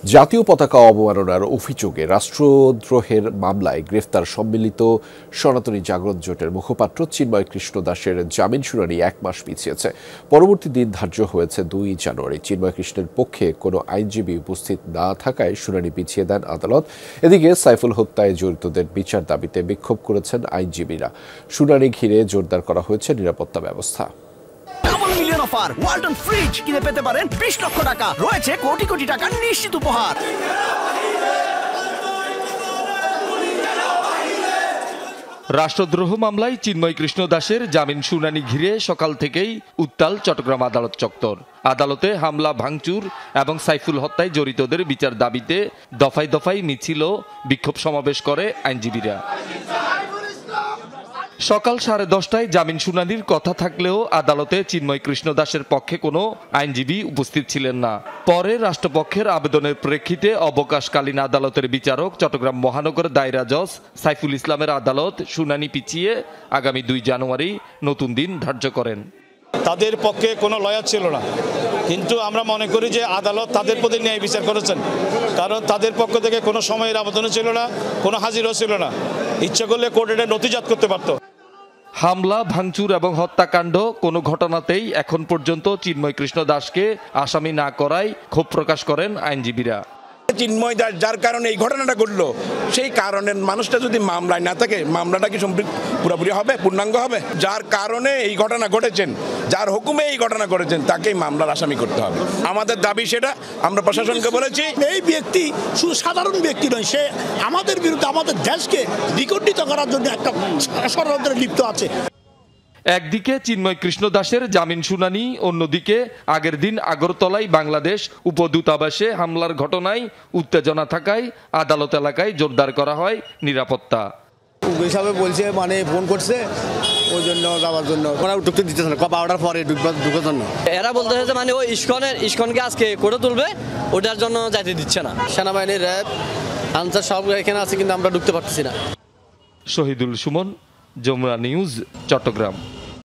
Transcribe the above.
জাতীয় পতাকা অবমাননার অভিযোগে রাষ্ট্রদ্রোহের মামলায় গ্রেফতার সম্মিলিত সনাতনী জাগরণ জোটের মুখপাত্র চিন্ময় কৃষ্ণ দাসের জামিন শুনানি 1 মাস পিছিয়েছে। পরবর্তী দিন ধার্য হয়েছে 2 জানুয়ারি। চিন্ময় কৃষ্ণের পক্ষে কোনো আইনজীবী উপস্থিত না থাকায় শুনানি পিছিয়ে দেন আদালত। এদিকে সাইফুল হত্যায় জড়িতদের বিচার দাবিতে বিক্ষোভ করেছেন আইনজীবীরা। শুনানি ঘিরে জোরদার করা হয়েছে নিরাপত্তা ব্যবস্থা। Double million offer Walton fridge কিনে পেতে পারেন 20 লক্ষ টাকা, রয়েছে কোটি কোটি টাকার নিশ্চিত উপহার। রাষ্ট্রদ্রোহ মামলায় চিন্ময় কৃষ্ণ দাসের জামিন শুনানি ঘিরে সকাল থেকেই উত্তাল চট্টগ্রাম আদালত চত্বর। আদালতে হামলা, ভাঙচুর এবং সাইফুল হত্যায় জড়িতদের বিচার দাবিতে দফায় দফায় মিছিল ও বিক্ষোভ সমাবেশ করে আইনজীবীরা। সকাল 10:30টায় জামিন শুনানির কথা থাকলেও আদালতে চিন্ময় কৃষ্ণ দাসের পক্ষে কোনো আইনজীবী উপস্থিত ছিলেন না। পরে রাষ্ট্রপক্ষের আবেদনের প্রেক্ষিতে অবকাশকালীন আদালতের বিচারক চট্টগ্রাম মহানগর দায়রা জজ সাইফুল ইসলামের আদালত শুনানি পিছিয়ে আগামী 2 জানুয়ারি নতুন দিন ধার্য করেন। তাদের পক্ষে কোনো লয়ার ছিল না, কিন্তু আমরা মনে করি যে আদালত তাদের প্রতি ন্যায় বিচার করেছেন, কারণ তাদের পক্ষ থেকে কোনো সময়ের আবেদনও ছিল না, কোনো হাজিরও ছিল না। ইচ্ছা করলে কোর্টে নথিজাত করতে পারত। হামলা, ভাঙচুর এবং হত্যাকাণ্ড কোনো ঘটনাতেই এখন পর্যন্ত চিন্ময় কৃষ্ণ দাসকে আসামি না করায় ক্ষোভ প্রকাশ করেন আইনজীবীরা। চিন্ময় দাস যার কারণে এই ঘটনাটা ঘটলো, সেই কারণের মানুষটা যদি মামলায় না থাকে, মামলাটা কি পুরোপুরি হবে, পূর্ণাঙ্গ হবে? যার কারণে এই ঘটনা ঘটেছেন, যার হুকুমে এই ঘটনা ঘটেছেন, তাকেই মামলার আসামি করতে হবে। আমাদের দাবি সেটা আমরা প্রশাসনকে বলেছি। এই ব্যক্তি শুধু সাধারণ ব্যক্তি নয়, সে আমাদের বিরুদ্ধে আমাদের দেশকে বিকটিত করার জন্য একটা ষড়যন্ত্রে লিপ্ত আছে। একদিকে চিন্ময় কৃষ্ণ দাসের জামিন শুনানি, অন্যদিকে আগের দিন আগরতলায় বাংলাদেশ উপদূতাবাসে হামলার ঘটনায় উত্তেজনা থাকায় আদালত এলাকায় জোরদার করা হয় নিরাপত্তা। হিসাবে বলছে মানে ফোন করছে, ওই জন্য যাওয়ার জন্য ওরা ঢুকতে দিতেছে না, 12টার পরে ঢুকার জন্য। এরা বলতেছে মানে ওই ইস্কনকে আজকে কোর্টে তুলবে, ওটার জন্য যাইতে দিচ্ছে না। সেনাবাহিনী, র্যাব, আনসার সব এখানে আছে, কিন্তু আমরা ঢুকতে পারতেছি না। শহীদুল সুমন, যমুনা নিউজ, চট্টগ্রাম।